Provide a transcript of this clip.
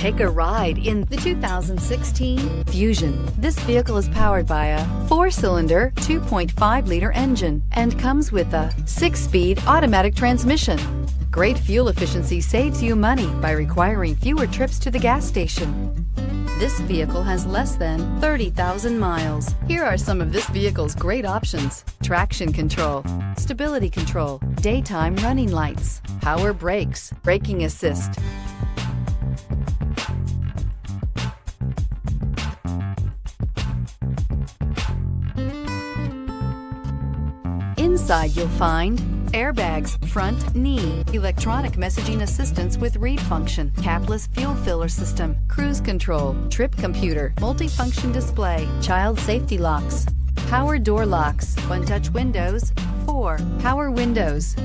Take a ride in the 2016 Fusion. This vehicle is powered by a 4-cylinder, 2.5-liter engine and comes with a 6-speed automatic transmission. Great fuel efficiency saves you money by requiring fewer trips to the gas station. This vehicle has less than 30,000 miles. Here are some of this vehicle's great options: traction control, stability control, daytime running lights, power brakes, braking assist. Inside you'll find airbags, front knee, electronic messaging assistance with read function, capless fuel filler system, cruise control, trip computer, multifunction display, child safety locks, power door locks, one-touch windows, 4 power windows.